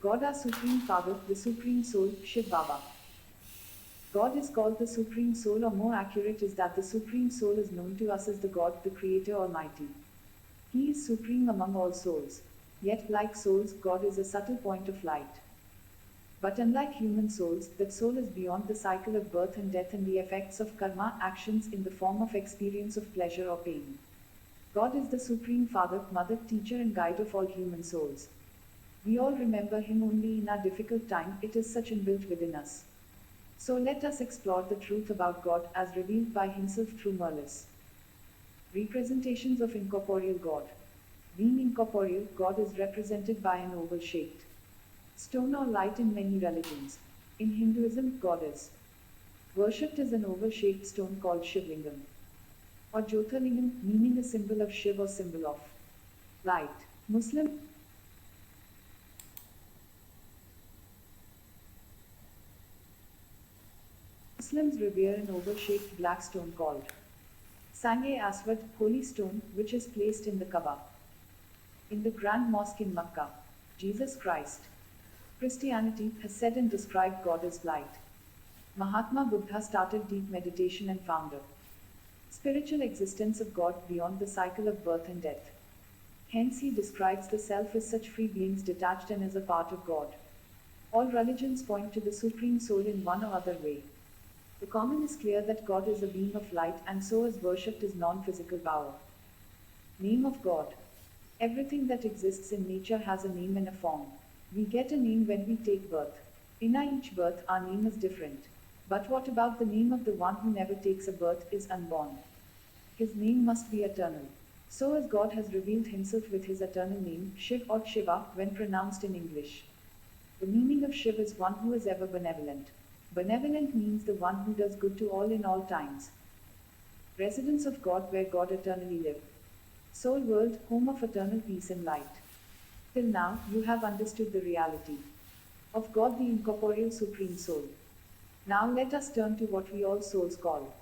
God our Supreme Father, the Supreme Soul, Shiv Baba. God is called the Supreme Soul, or more accurate is that the Supreme Soul is known to us as the God, the Creator Almighty. He is supreme among all souls. Yet, like souls, God is a subtle point of light. But unlike human souls, that soul is beyond the cycle of birth and death and the effects of karma actions in the form of experience of pleasure or pain. God is the Supreme Father, Mother, Teacher, and Guide of all human souls. We all remember Him only in our difficult time, it is such inbuilt within us. So let us explore the truth about God as revealed by Himself through Merlis. Representations of incorporeal God. Being incorporeal, God is represented by an oval shaped stone or light in many religions. In Hinduism, God is worshipped as an oval shaped stone called Shivlingam or Jyotirlingam, meaning a symbol of Shiv or symbol of light. Muslims revere an oval shaped black stone called Sange Aswad, holy stone, which is placed in the Kaaba. In the Grand Mosque in Makkah, Jesus Christ. Christianity has said and described God as light. Mahatma Buddha started deep meditation and found a spiritual existence of God beyond the cycle of birth and death. Hence, he describes the self as such free beings detached and as a part of God. All religions point to the Supreme Soul in one or other way. The common is clear that God is a being of light and so is worshipped as non physical power. Name of God. Everything that exists in nature has a name and a form. We get a name when we take birth. In each birth, our name is different. But what about the name of the one who never takes a birth, is unborn? His name must be eternal. So as God has revealed himself with his eternal name, Shiv or Shiva, when pronounced in English. The meaning of Shiv is one who is ever benevolent. Benevolent means the one who does good to all in all times. Residence of God, where God eternally lives. Soul world, home of eternal peace and light. Till now, you have understood the reality of God, the incorporeal Supreme Soul. Now let us turn to what we all souls call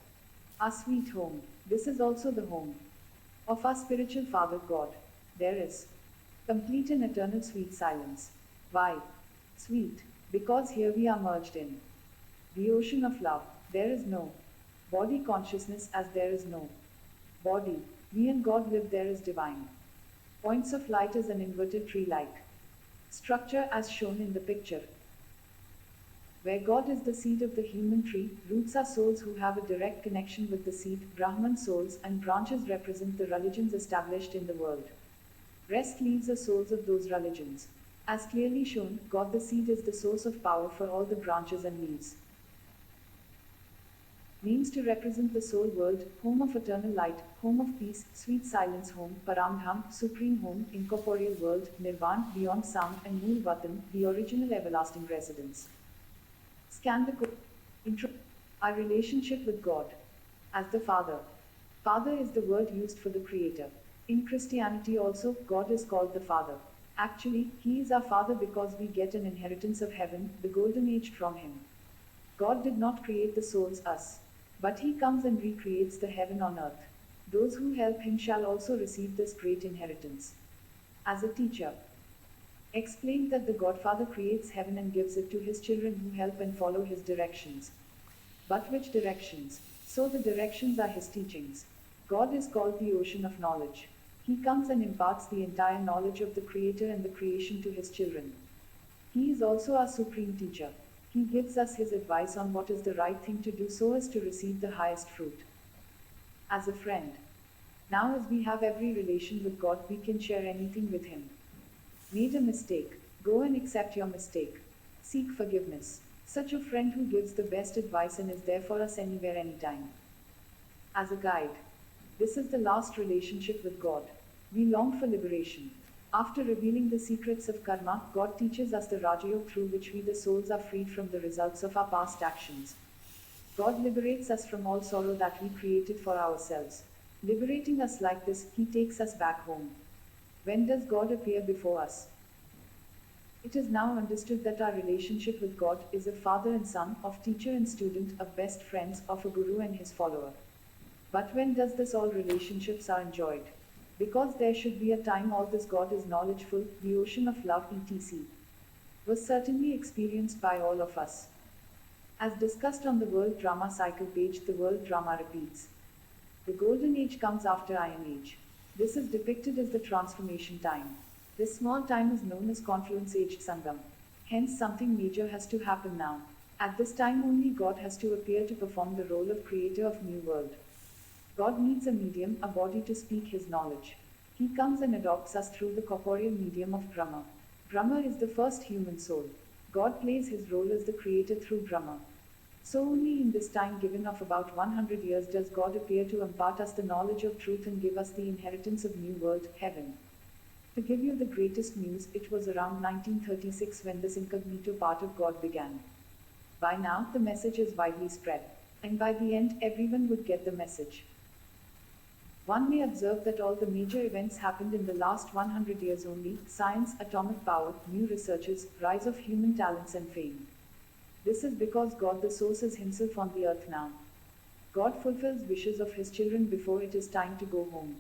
our sweet home. This is also the home of our spiritual Father God. There is complete and eternal sweet silence. Why? Sweet, because here we are merged in the ocean of love. There is no body consciousness as there is no body. We and God live there is divine. Points of light is an inverted tree-like structure as shown in the picture. Where God is the seed of the human tree, roots are souls who have a direct connection with the seed, Brahman souls, and branches represent the religions established in the world. Rest leaves are souls of those religions. As clearly shown, God the seed is the source of power for all the branches and leaves. Names to represent the soul world: home of eternal light, home of peace, sweet silence home, Paramdham, supreme home, incorporeal world, Nirvan, beyond sound, and Mool Vatan, the original everlasting residence. Scan the intro. Our relationship with God. As the Father. Father is the word used for the Creator. In Christianity also, God is called the Father. Actually, He is our Father because we get an inheritance of heaven, the golden age, from Him. God did not create the souls, us. But He comes and recreates the heaven on earth. Those who help Him shall also receive this great inheritance. As a teacher explained that the Godfather creates heaven and gives it to His children who help and follow His directions. But which directions? So the directions are His teachings. God is called the ocean of knowledge. He comes and imparts the entire knowledge of the Creator and the creation to His children. He is also our supreme teacher. He gives us His advice on what is the right thing to do so as to receive the highest fruit. As a friend. Now, as we have every relation with God, we can share anything with Him. Made a mistake. Go and accept your mistake. Seek forgiveness. Such a friend who gives the best advice and is there for us anywhere, anytime. As a guide. This is the last relationship with God. We long for liberation. After revealing the secrets of karma, God teaches us the Rajayog through which we the souls are freed from the results of our past actions. God liberates us from all sorrow that we created for ourselves. Liberating us like this, He takes us back home. When does God appear before us? It is now understood that our relationship with God is of father and son, of teacher and student, of best friends, of a guru and his follower. But when does this all relationships are enjoyed? Because there should be a time all this God is knowledgeful, the ocean of love, etc. was certainly experienced by all of us. As discussed on the World Drama Cycle page, the world drama repeats. The Golden Age comes after Iron Age. This is depicted as the transformation time. This small time is known as Confluence Age Sangam. Hence, something major has to happen now. At this time, only God has to appear to perform the role of creator of new world. God needs a medium, a body to speak his knowledge. He comes and adopts us through the corporeal medium of Brahma. Brahma is the first human soul. God plays his role as the creator through Brahma. So only in this time given of about 100 years does God appear to impart us the knowledge of truth and give us the inheritance of new world, heaven. To give you the greatest news, it was around 1936 when this incognito part of God began. By now, the message is widely spread. And by the end, everyone would get the message. One may observe that all the major events happened in the last 100 years only: science, atomic power, new researches, rise of human talents and fame. This is because God the source is himself on the earth now. God fulfills wishes of his children before it is time to go home.